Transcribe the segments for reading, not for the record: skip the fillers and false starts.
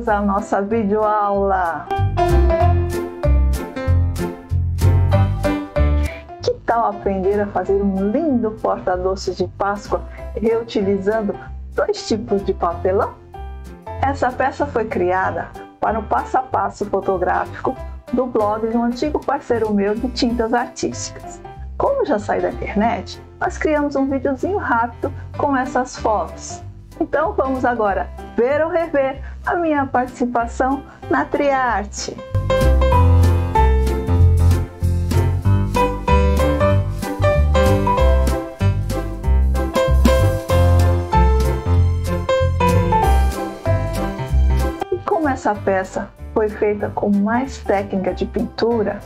bem-vindos à nossa videoaula! Que tal aprender a fazer um lindo porta-doces de Páscoa reutilizando 2 tipos de papelão? Essa peça foi criada para o passo a passo fotográfico do blog de um antigo parceiro meu de tintas artísticas. Como já saí da internet, nós criamos um videozinho rápido com essas fotos. Então vamos agora ver ou rever a minha participação na Triarte. E como essa peça foi feita com mais técnica de pintura,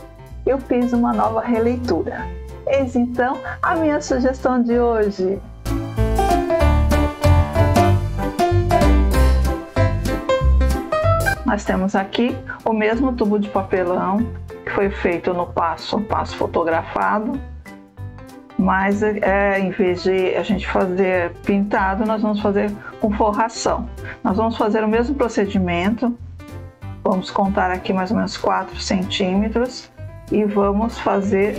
eu fiz uma nova releitura. Eis então a minha sugestão de hoje. Nós temos aqui o mesmo tubo de papelão que foi feito no passo a passo fotografado, mas em vez de a gente fazer pintado, nós vamos fazer com forração. Nós vamos fazer o mesmo procedimento, vamos contar aqui mais ou menos 4 centímetros e vamos fazer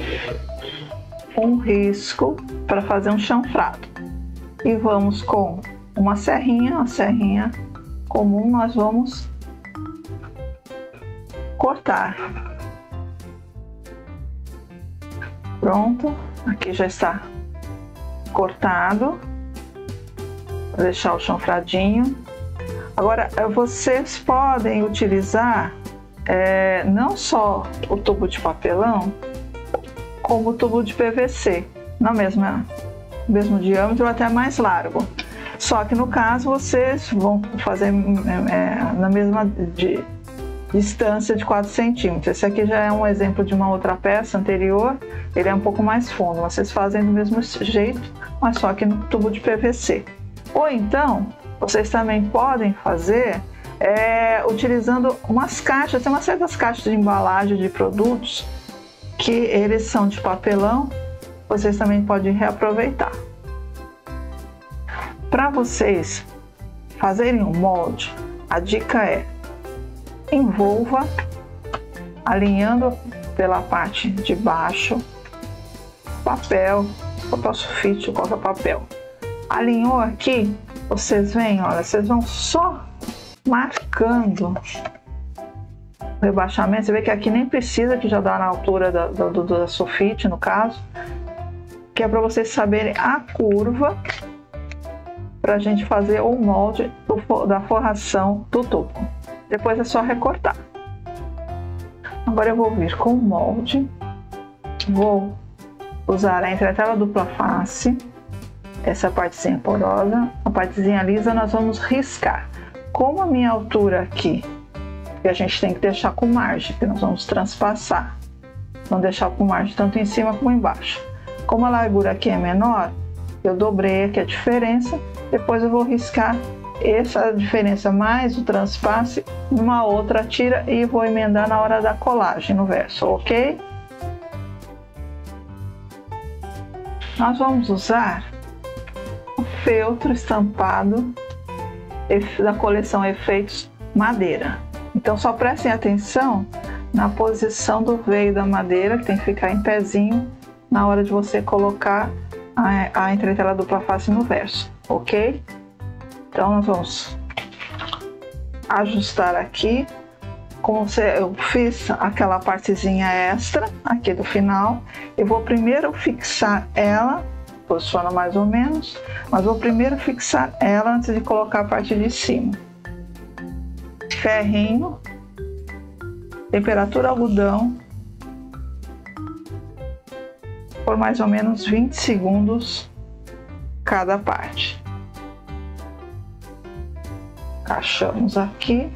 um risco para fazer um chanfrado. E vamos com uma serrinha comum, nós vamos cortar. Pronto, aqui já está cortado. Vou deixar o chanfradinho. Agora vocês podem utilizar não só o tubo de papelão, como o tubo de PVC, no mesmo diâmetro ou até mais largo. Só que no caso vocês vão fazer na mesma distância de 4 centímetros. Esse aqui já é um exemplo de uma outra peça anterior, ele é um pouco mais fundo. Vocês fazem do mesmo jeito, mas só que no tubo de PVC. Ou então, vocês também podem fazer utilizando umas caixas, tem umas certas caixas de embalagem de produtos que eles são de papelão, vocês também podem reaproveitar. Para vocês fazerem um molde, a dica é: envolva alinhando pela parte de baixo, papel sulfite ou qualquer papel. Alinhou aqui, vocês veem, olha, vocês vão só marcando o rebaixamento. Você vê que aqui nem precisa, que já dá na altura da sulfite, no caso, que é para vocês saberem a curva para a gente fazer o molde da forração do tubo. Depois é só recortar. Agora eu vou vir com o molde, vou usar a entretela dupla face, essa partezinha porosa, a partezinha lisa nós vamos riscar. Como a minha altura aqui, que a gente tem que deixar com margem, que nós vamos transpassar, vamos deixar com margem tanto em cima como embaixo. Como a largura aqui é menor, eu dobrei aqui a diferença, depois eu vou riscar essa diferença mais o transpasse numa outra tira e vou emendar na hora da colagem no verso, ok? Nós vamos usar o feltro estampado da coleção Efeitos Madeira. Então só prestem atenção na posição do veio da madeira, que tem que ficar em pezinho na hora de você colocar a entretela dupla face no verso, ok? Então nós vamos ajustar aqui. Como eu fiz aquela partezinha extra aqui do final, eu vou primeiro fixar ela, posiciona mais ou menos, mas vou primeiro fixar ela antes de colocar a parte de cima. Ferrinho, temperatura algodão, por mais ou menos 20 segundos cada parte. Encaixamos aqui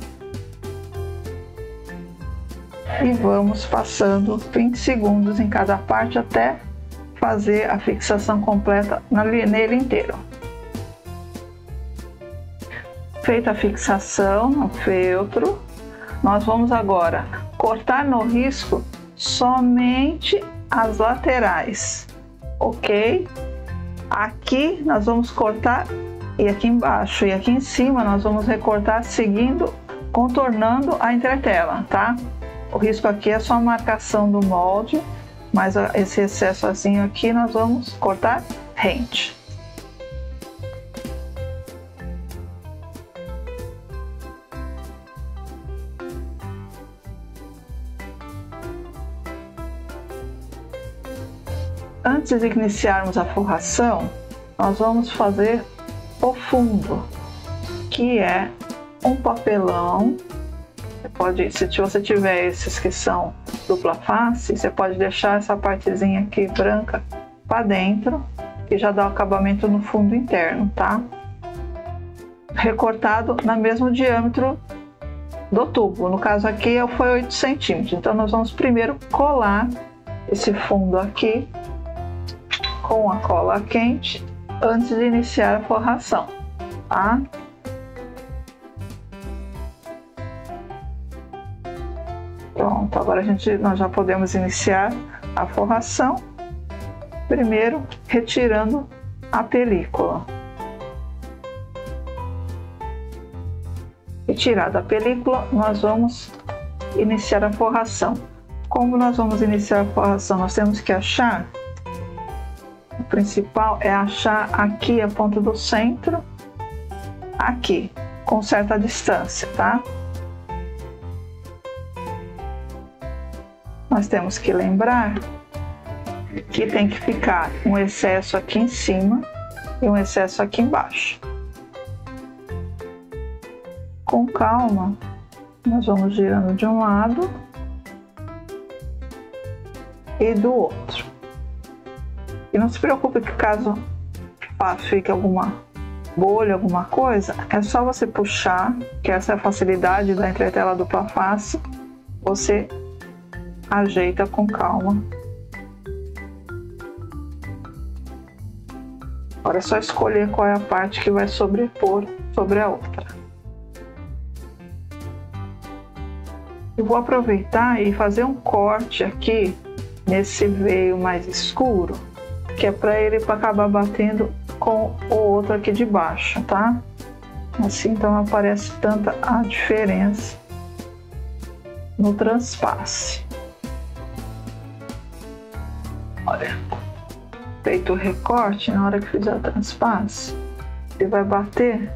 e vamos passando 20 segundos em cada parte até fazer a fixação completa nele inteiro. Feita a fixação no feltro, nós vamos agora cortar no risco somente as laterais, ok? Aqui nós vamos cortar, e aqui embaixo e aqui em cima nós vamos recortar seguindo contornando a entretela, tá? O risco aqui é só a marcação do molde, mas esse excessozinho aqui nós vamos cortar rente. Antes de iniciarmos a forração, nós vamos fazer o fundo, que é um papelão. Se você tiver esses que são dupla face, você pode deixar essa partezinha aqui branca para dentro, que já dá o acabamento no fundo interno, tá? Recortado no mesmo diâmetro do tubo. No caso aqui foi 8 centímetros. Então nós vamos primeiro colar esse fundo aqui com a cola quente antes de iniciar a forração, tá? Pronto, agora nós já podemos iniciar a forração, primeiro retirando a película. Retirada a película, nós vamos iniciar a forração. Como nós vamos iniciar a forração? Nós temos que achar, o principal é achar aqui a ponta do centro, aqui, com certa distância, tá? Nós temos que lembrar que tem que ficar um excesso aqui em cima e um excesso aqui embaixo. Com calma, nós vamos girando de um lado e do outro. E não se preocupe que caso fique alguma bolha, alguma coisa, é só você puxar, que essa é a facilidade da entretela dupla face, você ajeita com calma. Agora é só escolher qual é a parte que vai sobrepor sobre a outra. Eu vou aproveitar e fazer um corte aqui nesse veio mais escuro, que é para ele acabar batendo com o outro aqui de baixo, tá? Assim então não aparece tanta a diferença no transpasse. Olha, feito o recorte, na hora que fizer o transpasse, ele vai bater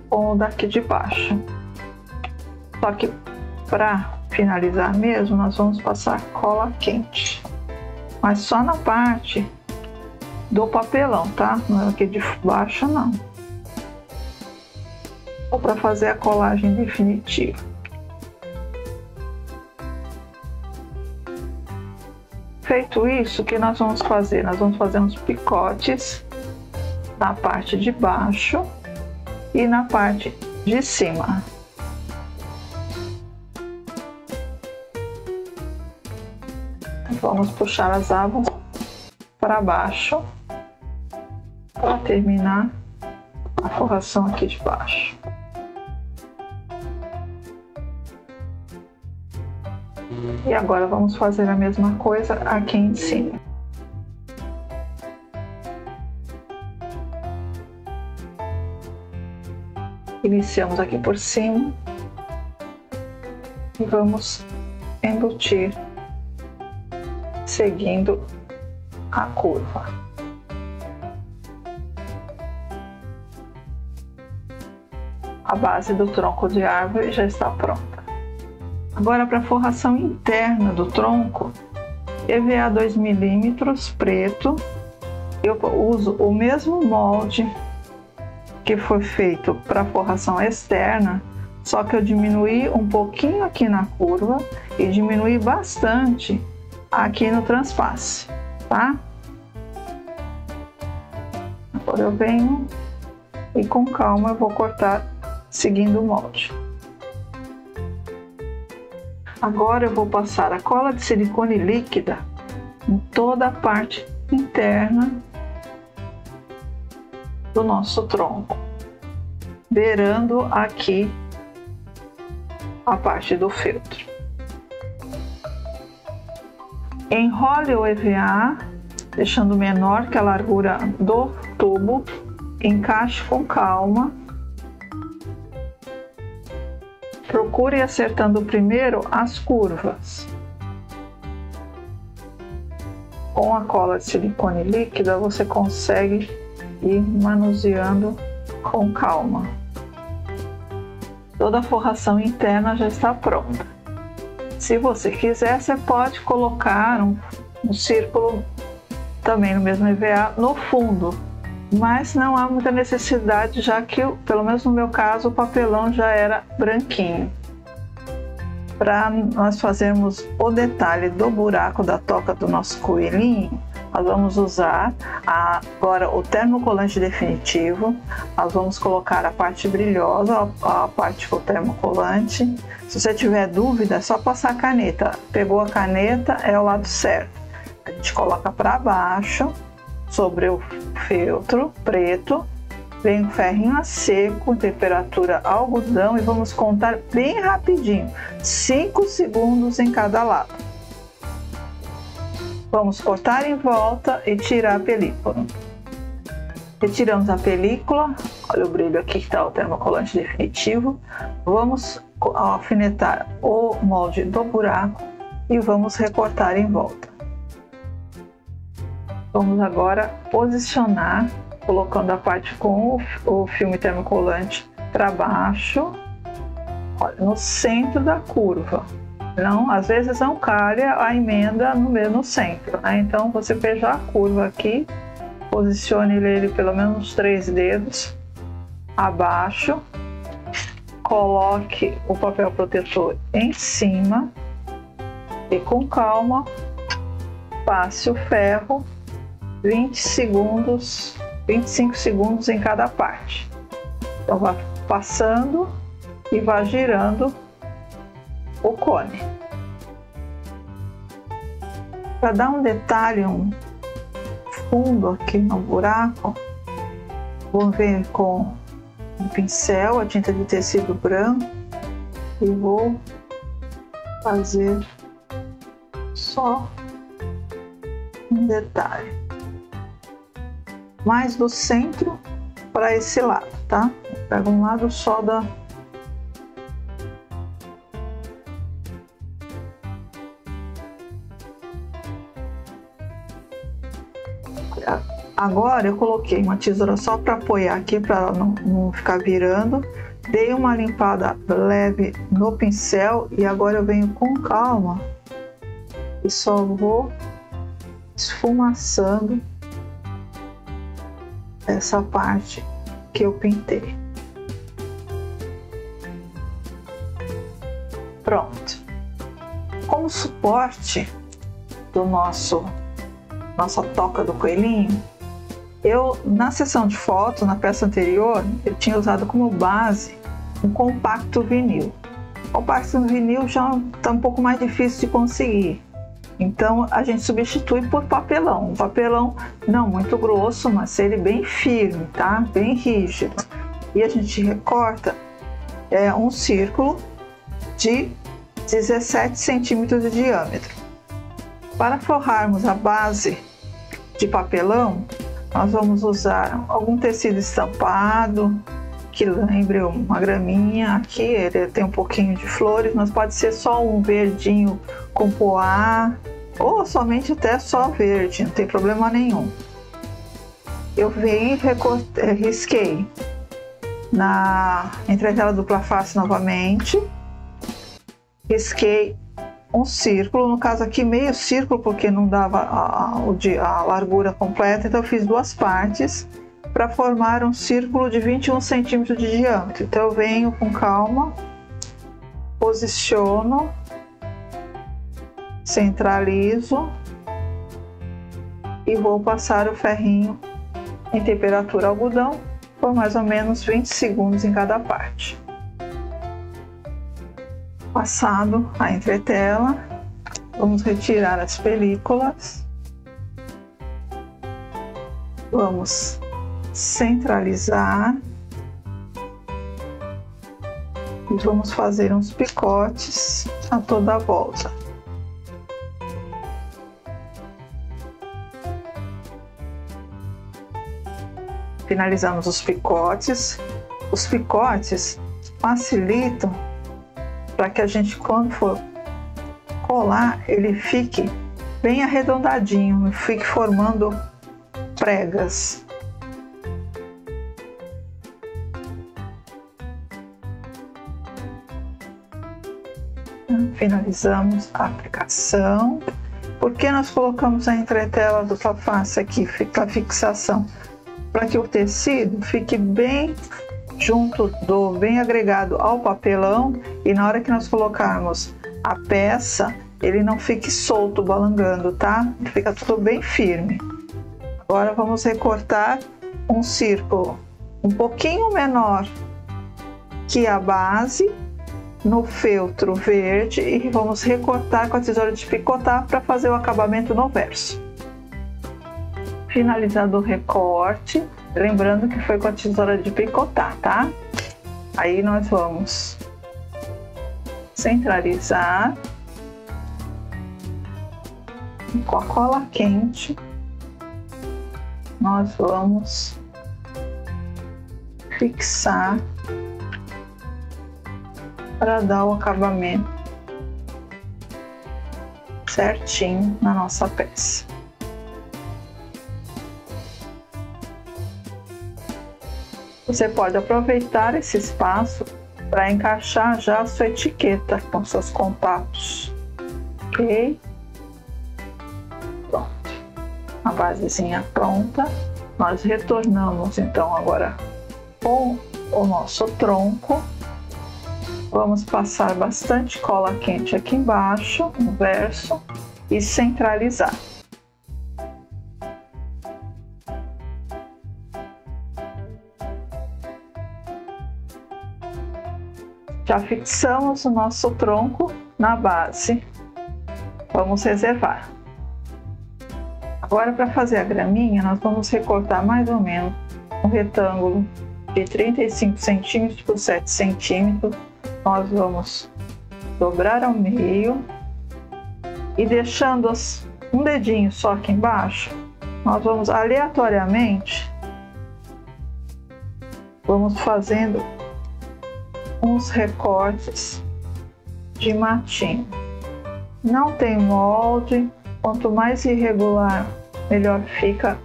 com o daqui de baixo. Só que para finalizar mesmo, nós vamos passar cola quente, mas só na parte do papelão, tá? Não é aqui de baixo, não. Ou para fazer a colagem definitiva. Feito isso, o que nós vamos fazer? Nós vamos fazer uns picotes na parte de baixo e na parte de cima. Vamos puxar as abas para baixo para terminar a forração aqui de baixo. E agora vamos fazer a mesma coisa aqui em cima. Iniciamos aqui por cima e vamos embutir seguindo a curva. A base do tronco de árvore já está pronta. Agora, para a forração interna do tronco, EVA 2 mm preto, eu uso o mesmo molde que foi feito para a forração externa, só que eu diminuí um pouquinho aqui na curva e diminuí bastante aqui no transpasse, tá? Agora eu venho e com calma eu vou cortar seguindo o molde. Agora eu vou passar a cola de silicone líquida em toda a parte interna do nosso tronco, beirando aqui a parte do feltro. Enrole o EVA, deixando menor que a largura do tubo, encaixe com calma Procure acertando primeiro as curvas. Com a cola de silicone líquida, você consegue ir manuseando com calma. Toda a forração interna já está pronta. Se você quiser, você pode colocar um círculo também no mesmo EVA no fundo, mas não há muita necessidade, já que, pelo menos no meu caso, o papelão já era branquinho. Para nós fazermos o detalhe do buraco da toca do nosso coelhinho, nós vamos usar agora o termocolante definitivo. Nós vamos colocar a parte brilhosa, a parte com o termocolante. Se você tiver dúvida, é só passar a caneta. Pegou a caneta, é o lado certo. A gente coloca para baixo, sobre o feltro preto. Vem o ferrinho a seco, temperatura algodão, e vamos contar bem rapidinho, 5 segundos em cada lado. Vamos cortar em volta e tirar a película. Retiramos a película, olha o brilho aqui que está o termocolante definitivo. Vamos alfinetar o molde do buraco e vamos recortar em volta. Vamos agora posicionar, colocando a parte com o filme termocolante para baixo, olha, no centro da curva. Não, às vezes não calha a emenda no centro, né? Então você veja a curva aqui, posicione ele pelo menos uns 3 dedos abaixo, coloque o papel protetor em cima e com calma passe o ferro 25 segundos em cada parte. Então vá passando e vá girando o cone. Para dar um detalhe, um fundo aqui no buraco, vou vir com um pincel, a tinta de tecido branco, e vou fazer só um detalhe mais do centro para esse lado, tá? Pego um lado só da... Agora eu coloquei uma tesoura só para apoiar aqui, para não ficar virando. Dei uma limpada leve no pincel e agora eu venho com calma e só vou esfumaçando essa parte que eu pintei. Pronto. Como suporte do nossa toca do coelhinho, eu, na sessão de foto, na peça anterior, eu tinha usado como base um compacto vinil. O compacto vinil já está um pouco mais difícil de conseguir, então a gente substitui por papelão. Um papelão não muito grosso, mas ele bem firme, tá? Bem rígido. E a gente recorta um círculo de 17 centímetros de diâmetro. Para forrarmos a base de papelão, nós vamos usar algum tecido estampado que lembre uma graminha. Aqui ele tem um pouquinho de flores, mas pode ser só um verdinho com poá, ou somente até só verde, não tem problema nenhum. Eu venho e risquei na entretela dupla face novamente, risquei um círculo, no caso aqui meio círculo, porque não dava a largura completa, então eu fiz 2 partes para formar um círculo de 21 centímetros de diâmetro. Então eu venho com calma, posiciono, centralizo e vou passar o ferrinho em temperatura algodão por mais ou menos 20 segundos em cada parte. Passado a entretela, vamos retirar as películas, vamos centralizar e vamos fazer uns picotes a toda a volta. Finalizamos os picotes. Os picotes facilitam para que a gente, quando for colar, ele fique bem arredondadinho, fique formando pregas. Finalizamos a aplicação. Por que nós colocamos a entretela dupla face aqui para fixação? Para que o tecido fique bem junto bem agregado ao papelão, e na hora que nós colocarmos a peça, ele não fique solto, balangando, tá? Fica tudo bem firme. Agora vamos recortar um círculo um pouquinho menor que a base no feltro verde e vamos recortar com a tesoura de picotar para fazer o acabamento no verso. Finalizado o recorte, lembrando que foi com a tesoura de picotar, tá? Aí nós vamos centralizar e com a cola quente nós vamos fixar para dar o acabamento certinho na nossa peça. Você pode aproveitar esse espaço para encaixar já a sua etiqueta com seus contatos, ok? Pronto, a basezinha pronta. Nós retornamos então agora com o nosso tronco. Vamos passar bastante cola quente aqui embaixo, no verso, e centralizar. Já fixamos o nosso tronco na base. Vamos reservar. Agora, para fazer a graminha, nós vamos recortar mais ou menos um retângulo de 35 centímetros por 7 centímetros. Nós vamos dobrar ao meio e deixando um dedinho só aqui embaixo, nós vamos aleatoriamente, vamos fazendo uns recortes de matinho. Não tem molde, quanto mais irregular, melhor fica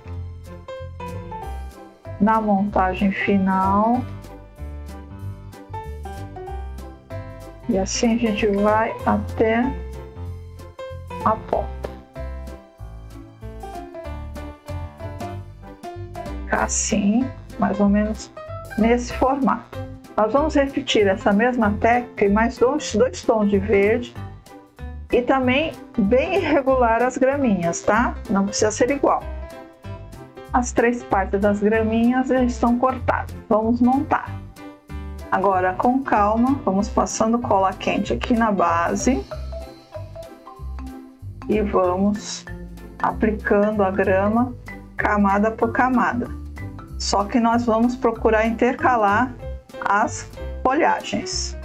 na montagem final. E assim a gente vai até a ponta. Fica assim, mais ou menos nesse formato. Nós vamos repetir essa mesma técnica e mais dois tons de verde. E também bem irregular as graminhas, tá? Não precisa ser igual. As 3 partes das graminhas já estão cortadas. Vamos montar. Agora, com calma, vamos passando cola quente aqui na base e vamos aplicando a grama camada por camada. Só que nós vamos procurar intercalar as folhagens.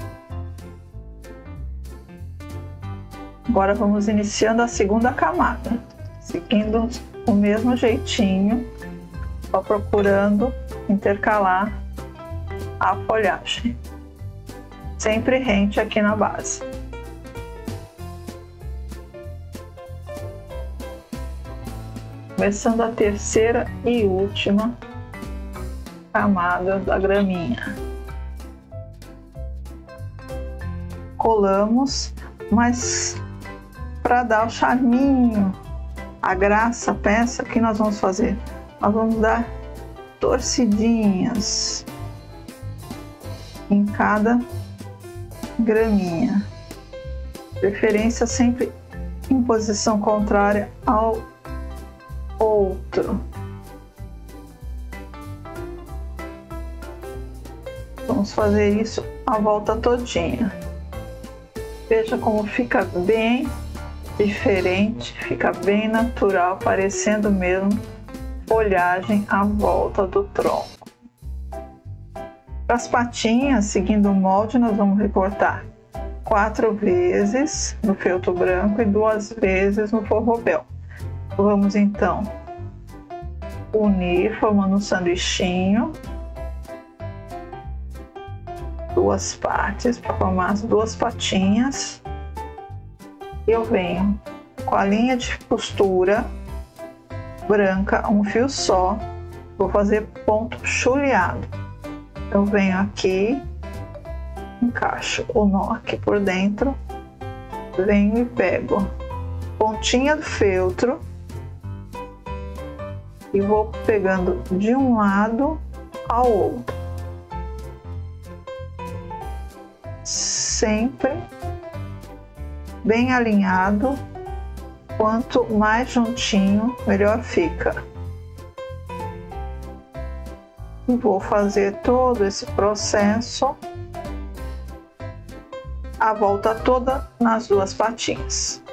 Agora vamos iniciando a segunda camada, seguindo o mesmo jeitinho, só procurando intercalar a folhagem, sempre rente aqui na base. Começando a terceira e última camada da graminha. Colamos, mas para dar o charminho, a graça, a peça, o que nós vamos fazer? Nós vamos dar torcidinhas em cada graminha, preferência sempre em posição contrária ao outro. Vamos fazer isso a volta todinha. Veja como fica bem diferente, fica bem natural, parecendo mesmo folhagem à volta do tronco. Para as patinhas, seguindo o molde, nós vamos recortar 4 vezes no feltro branco e 2 vezes no forrobel. Vamos então unir, formando um sanduichinho. duas partes para formar as duas patinhas. Eu venho com a linha de costura branca, um fio só, vou fazer ponto chuleado. Eu venho aqui, encaixo o nó aqui por dentro, venho e pego pontinha do feltro e vou pegando de um lado ao outro, sempre bem alinhado. Quanto mais juntinho, melhor fica. E vou fazer todo esse processo, a volta toda nas duas patinhas.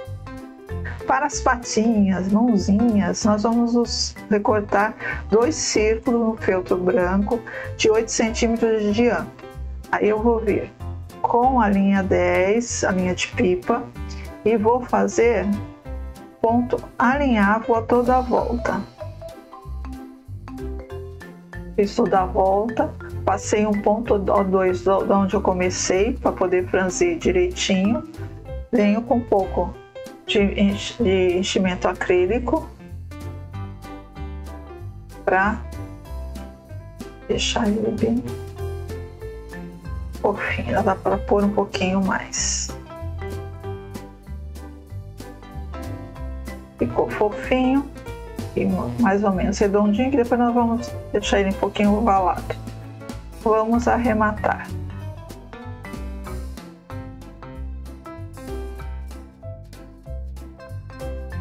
Para as patinhas, mãozinhas, nós vamos recortar 2 círculos no feltro branco de 8 centímetros de diâmetro. Aí eu vou vir com a linha 10, a linha de pipa, e vou fazer ponto alinhavo a toda a volta. Fiz toda a volta, passei um ponto ou 2 de onde eu comecei para poder franzir direitinho. Venho com um pouco de enchimento acrílico para deixar ele bem fofinho. Dá para pôr um pouquinho mais. Ficou fofinho e mais ou menos redondinho, que depois nós vamos deixar ele um pouquinho ovalado. Vamos arrematar.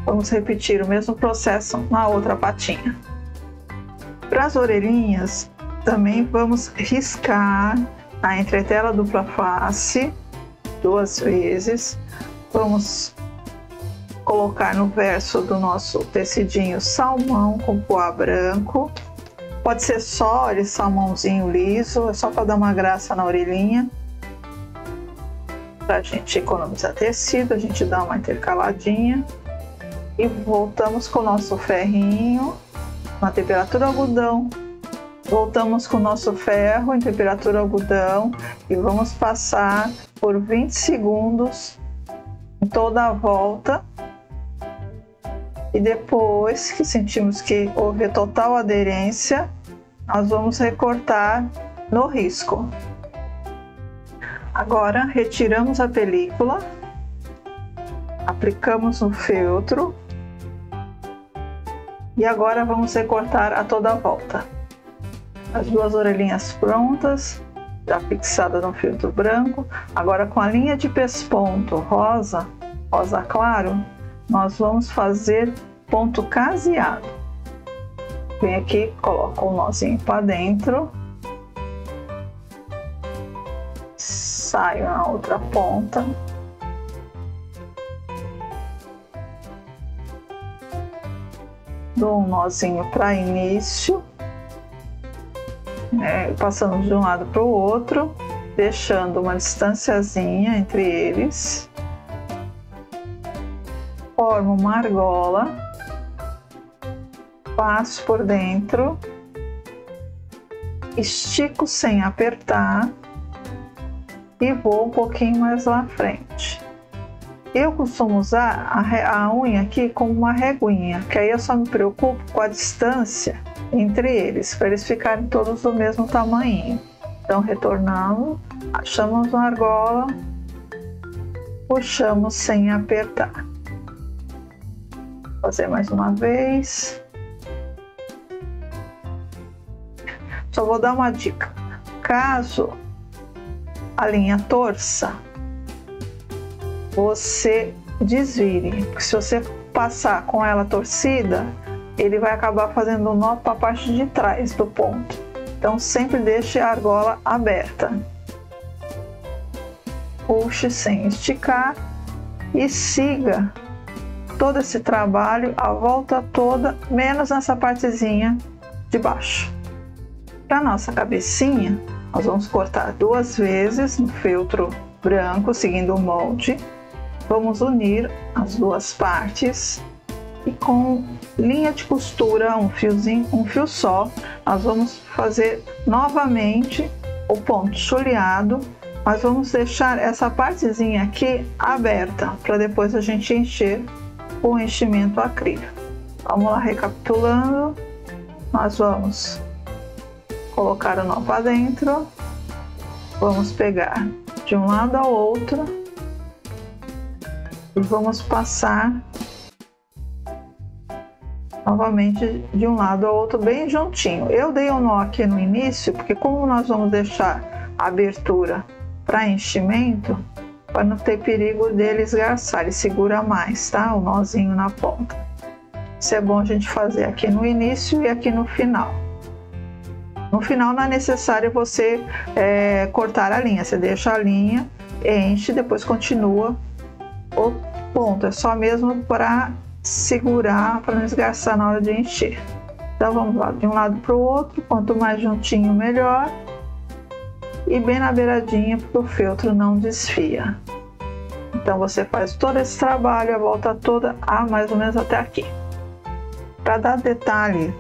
Vamos repetir o mesmo processo na outra patinha. Para as orelhinhas, também vamos riscar a entretela dupla face 2 vezes. Vamos colocar no verso do nosso tecidinho salmão com poá branco. Pode ser só esse salmãozinho liso, é só para dar uma graça na orelhinha. Para a gente economizar tecido, a gente dá uma intercaladinha. E voltamos com o nosso ferrinho na temperatura algodão. Voltamos com o nosso ferro em temperatura algodão e vamos passar por 20 segundos em toda a volta. E depois que sentimos que houve total aderência, nós vamos recortar no risco. Agora retiramos a película, aplicamos no feltro e agora vamos recortar a toda a volta. As 2 orelhinhas prontas, já fixada no feltro branco. Agora com a linha de pesponto rosa claro, nós vamos fazer ponto caseado. Vem aqui, coloco o nozinho para dentro, saio na outra ponta, dou um nozinho para início, passando de um lado para o outro, deixando uma distanciazinha entre eles. Formo uma argola, passo por dentro, estico sem apertar e vou um pouquinho mais lá à frente. Eu costumo usar a unha aqui como uma reguinha, que aí eu só me preocupo com a distância entre eles, para eles ficarem todos do mesmo tamanho. Então retornamos, achamos uma argola, puxamos sem apertar. Vou fazer mais uma vez. Só vou dar uma dica: caso a linha torça, você desvire, porque se você passar com ela torcida, ele vai acabar fazendo um nó para a parte de trás do ponto. Então sempre deixe a argola aberta. Puxe sem esticar e siga todo esse trabalho a volta toda, menos nessa partezinha de baixo. Para nossa cabecinha, nós vamos cortar 2 vezes no feltro branco, seguindo o molde. Vamos unir as 2 partes e com linha de costura, um fio só, nós vamos fazer novamente o ponto chuleado Mas vamos deixar essa partezinha aqui aberta para depois a gente encher com enchimento acrílico. Vamos lá, recapitulando, nós vamos colocar o nó para dentro, vamos pegar de um lado ao outro e vamos passar novamente de um lado ao outro bem juntinho. Eu dei um nó aqui no início porque como nós vamos deixar a abertura para enchimento, para não ter perigo dele esgarçar, ele segura mais, tá? O nozinho na ponta. Isso é bom a gente fazer aqui no início e aqui no final. No final não é necessário você cortar a linha, você deixa a linha, enche, depois continua o ponto, é só mesmo para segurar, para não esgarçar na hora de encher. Então vamos lá, de um lado para o outro, quanto mais juntinho melhor. E bem na beiradinha porque o feltro não desfia. Então você faz todo esse trabalho, a volta toda, mais ou menos até aqui. Para dar detalhe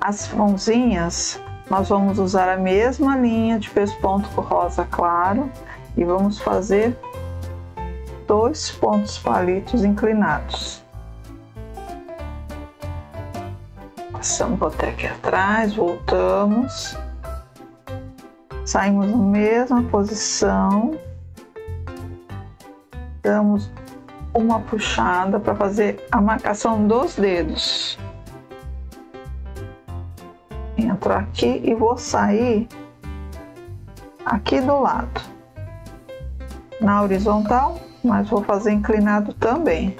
às mãozinhas, nós vamos usar a mesma linha de pesponto rosa claro e vamos fazer 2 pontos palitos inclinados. Passamos até aqui atrás, voltamos. Saímos na mesma posição, damos uma puxada para fazer a marcação dos dedos. Entro aqui e vou sair aqui do lado, na horizontal, mas vou fazer inclinado também.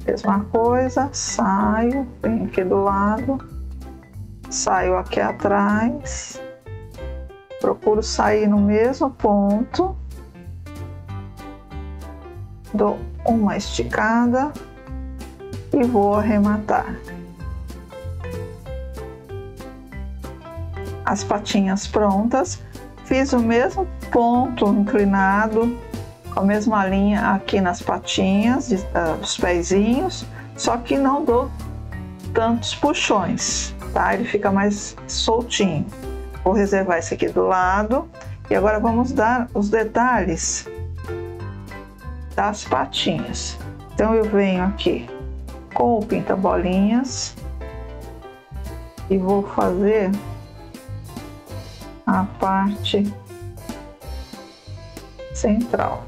Mesma coisa, saio, venho aqui do lado, saio aqui atrás. Procuro sair no mesmo ponto, dou uma esticada e vou arrematar. As patinhas prontas, fiz o mesmo ponto inclinado, com a mesma linha aqui nas patinhas, dos pezinhos, só que não dou tantos puxões, tá? Ele fica mais soltinho. Vou reservar esse aqui do lado e agora vamos dar os detalhes das patinhas. Então eu venho aqui com o pinta-bolinhas e vou fazer a parte central.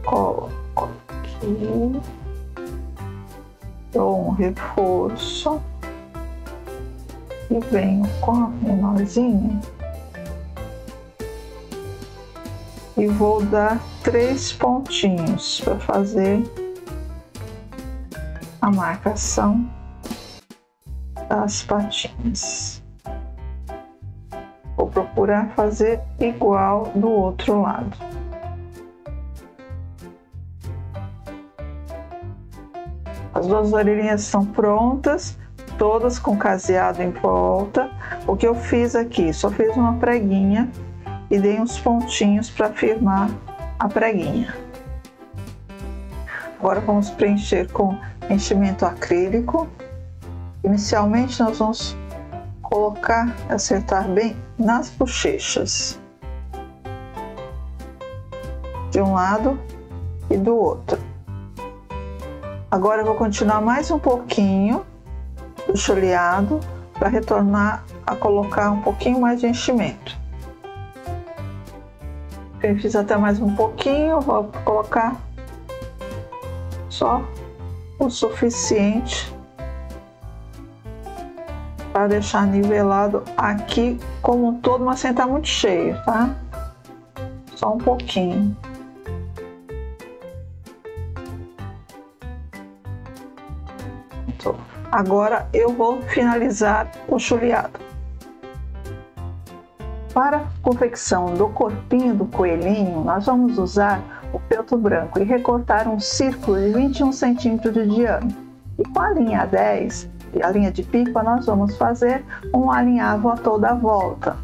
Coloco aqui, dou um reforço. E venho com a menorzinha e vou dar 3 pontinhos para fazer a marcação das patinhas. Vou procurar fazer igual do outro lado. As 2 orelhinhas estão prontas, todas com caseado em volta. O que eu fiz aqui, só fiz uma preguinha e dei uns pontinhos para firmar a preguinha. Agora vamos preencher com enchimento acrílico. Inicialmente nós vamos colocar, acertar bem nas bochechas, de um lado e do outro. Agora eu vou continuar mais um pouquinho do chuleado para retornar a colocar um pouquinho mais de enchimento. Eu fiz até mais um pouquinho, vou colocar só o suficiente para deixar nivelado aqui como um todo, mas sem estar muito cheio, tá? Só um pouquinho. Agora eu vou finalizar o chuleado. Para a confecção do corpinho do coelhinho, nós vamos usar o feltro branco e recortar um círculo de 21 centímetros de diâmetro. E com a linha 10 e a linha de pipa, nós vamos fazer um alinhavo a toda a volta.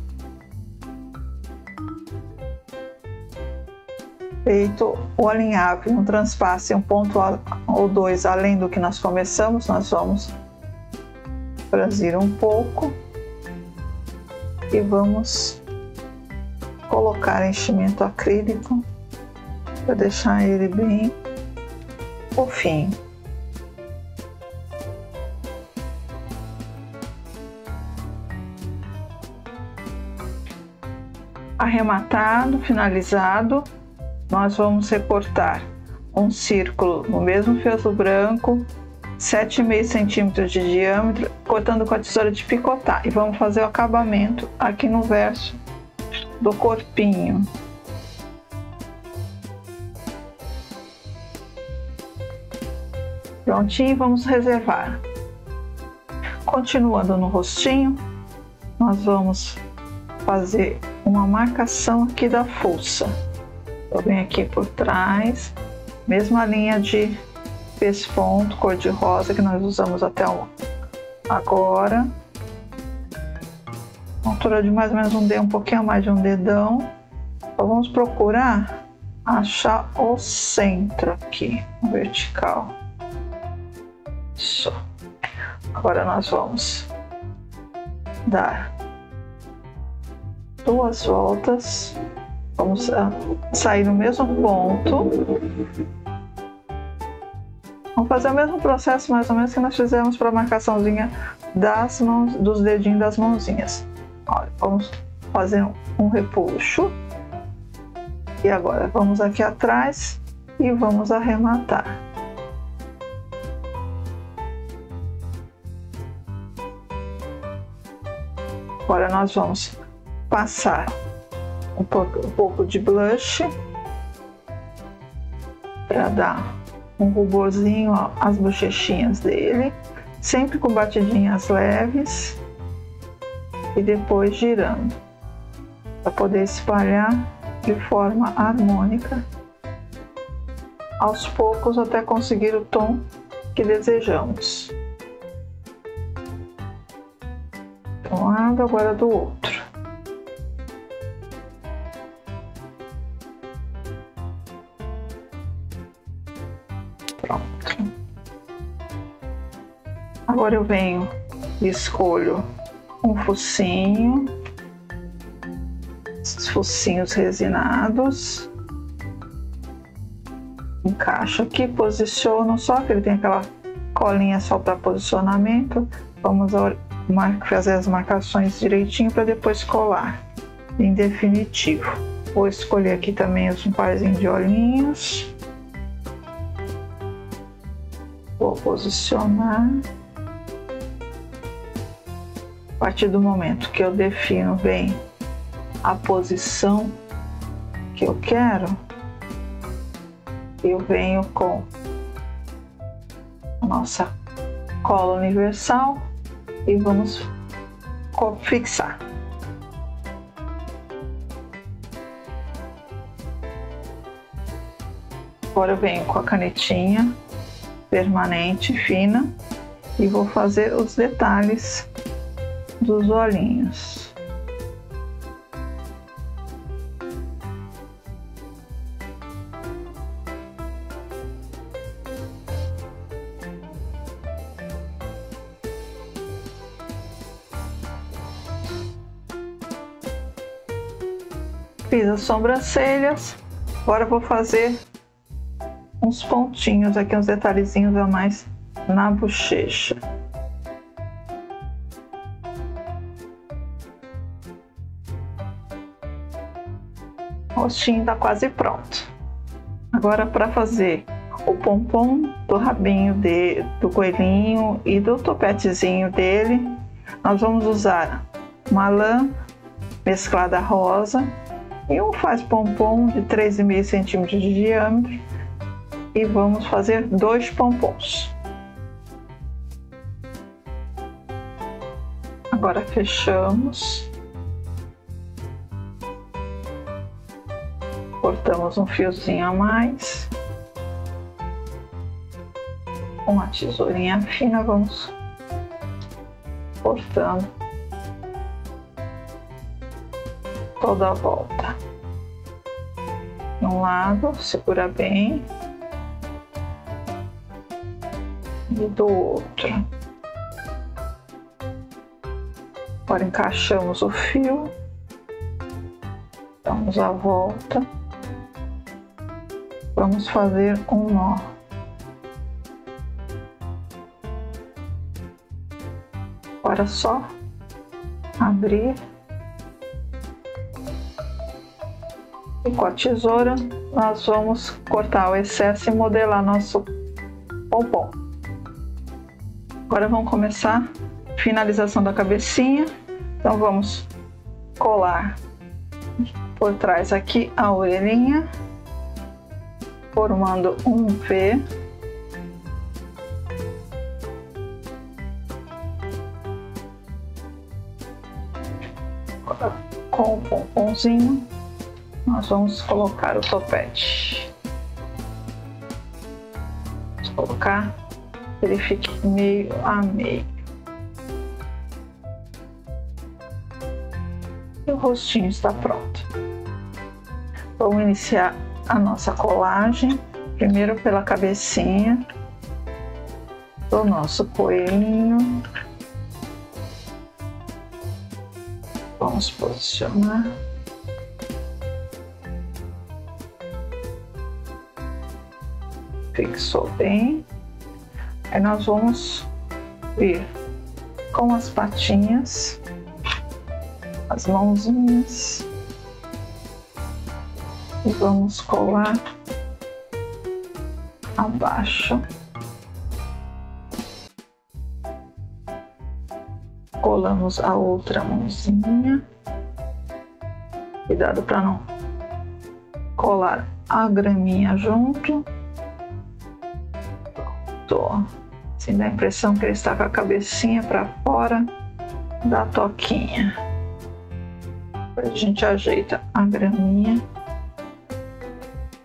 Feito o alinhavo e um transpasse, um ponto ou 2 além do que nós começamos, nós vamos franzir um pouco e vamos colocar enchimento acrílico para deixar ele bem fofinho. Arrematado, finalizado, nós vamos recortar um círculo no mesmo fio branco, 7,5 centímetros de diâmetro, cortando com a tesoura de picotar, e vamos fazer o acabamento aqui no verso do corpinho. Prontinho, vamos reservar. Continuando no rostinho, nós vamos fazer uma marcação aqui da fuça. Eu venho aqui por trás, mesma linha de pesponto cor de rosa que nós usamos até agora. Altura de mais ou menos um pouquinho a mais de um dedão. Então vamos procurar achar o centro aqui, no vertical. Isso. Agora nós vamos dar 2 voltas, vamos sair no mesmo ponto, vamos fazer o mesmo processo mais ou menos que nós fizemos para a marcaçãozinha das mãos, dos dedinhos das mãozinhas. Olha, vamos fazer um repuxo e agora vamos aqui atrás e vamos arrematar. Agora nós vamos passar um pouco de blush para dar um ruborzinho às bochechinhas dele, sempre com batidinhas leves e depois girando para poder espalhar de forma harmônica aos poucos até conseguir o tom que desejamos. De um lado, agora do outro. Pronto. Agora eu venho e escolho um focinho, esses focinhos resinados. Encaixo aqui, posiciono, só que ele tem aquela colinha só para posicionamento. Vamos fazer as marcações direitinho para depois colar em definitivo. Vou escolher aqui também um parzinho de olhinhos. Vou posicionar. A partir do momento que eu defino bem a posição que eu quero, eu venho com a nossa cola universal e vamos fixar. Agora eu venho com a canetinha permanente fina e vou fazer os detalhes dos olhinhos. Fiz as sobrancelhas, agora vou fazer uns pontinhos aqui, uns detalhezinhos a mais na bochecha. O rostinho tá quase pronto. Agora, para fazer o pompom do rabinho do coelhinho e do topetezinho dele, nós vamos usar uma lã mesclada rosa e um faz pompom de 3,5 centímetros de diâmetro e vamos fazer 2 pompons. Agora fechamos, cortamos um fiozinho a mais, com uma tesourinha fina vamos cortando toda a volta. De um lado, segura bem, e do outro. Agora encaixamos o fio. Então, Damos a volta. Vamos fazer um nó. Agora é só abrir e com a tesoura nós vamos cortar o excesso e modelar nosso pompom. Agora vamos começar a finalização da cabecinha. Então vamos colar por trás aqui a orelhinha, formando um V. Agora, com o pomponzinho, nós vamos colocar o topete. Vamos colocar, ele fique meio a meio. E o rostinho está pronto. Vamos iniciar a nossa colagem, primeiro pela cabecinha do nosso coelhinho. Vamos posicionar. Fixou bem. Aí nós vamos vir com as patinhas, as mãozinhas, e vamos colar abaixo. Colamos a outra mãozinha. Cuidado para não colar a graminha junto. Pronto. Assim dá a impressão que ele está com a cabecinha para fora da toquinha. A gente ajeita a graminha.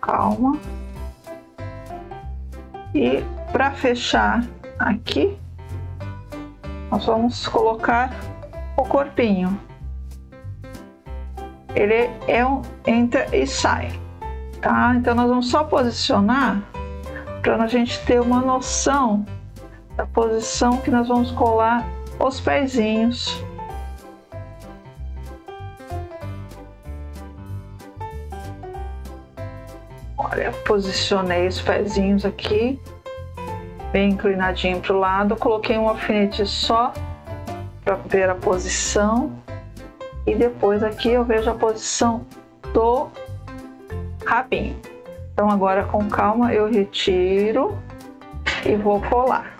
Calma. E para fechar aqui, nós vamos colocar o corpinho. Ele é um entra e sai, tá? Então nós vamos só posicionar para a gente ter uma noção da posição que nós vamos colar os pezinhos. Olha, posicionei os pezinhos aqui, bem inclinadinho para o lado. Coloquei um alfinete só para ver a posição. E depois aqui eu vejo a posição do rabinho. Então agora com calma eu retiro e vou colar.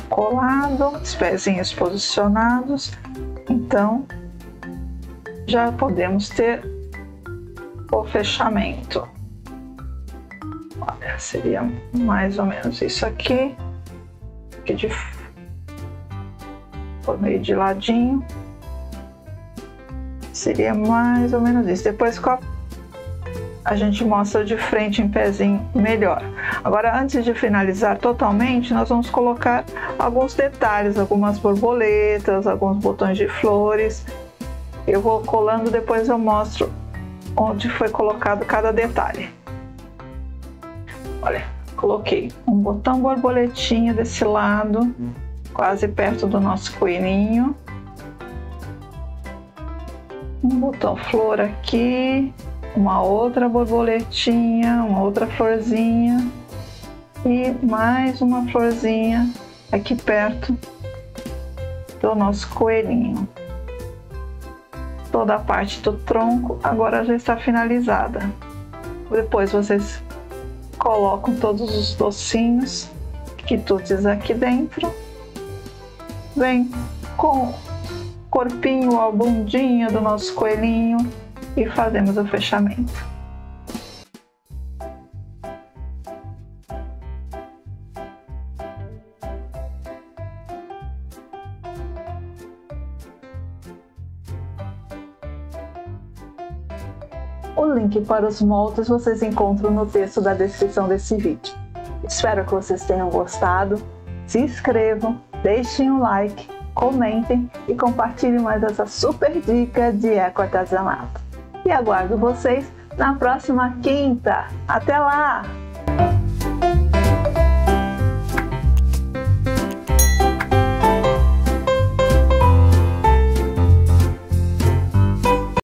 Colado, os pezinhos posicionados, então já podemos ter o fechamento. Olha, seria mais ou menos isso aqui, por meio de ladinho, seria mais ou menos isso. Depois a gente mostra de frente em pezinho melhor. Agora, antes de finalizar totalmente, nós vamos colocar alguns detalhes, algumas borboletas, alguns botões de flores. Eu vou colando, depois eu mostro onde foi colocado cada detalhe. Olha, coloquei um botão borboletinha desse lado, quase perto do nosso coelhinho. Um botão flor aqui, uma outra borboletinha, uma outra florzinha e mais uma florzinha aqui perto do nosso coelhinho. Toda a parte do tronco agora já está finalizada. Depois vocês colocam todos os docinhos, quitutes aqui dentro. Vem com o corpinho, a bundinha do nosso coelhinho e fazemos o fechamento. O link para os moldes vocês encontram no texto da descrição desse vídeo. Espero que vocês tenham gostado. Se inscrevam, deixem um like, comentem e compartilhem mais essa super dica de ecoartesanato. E aguardo vocês na próxima quinta. Até lá!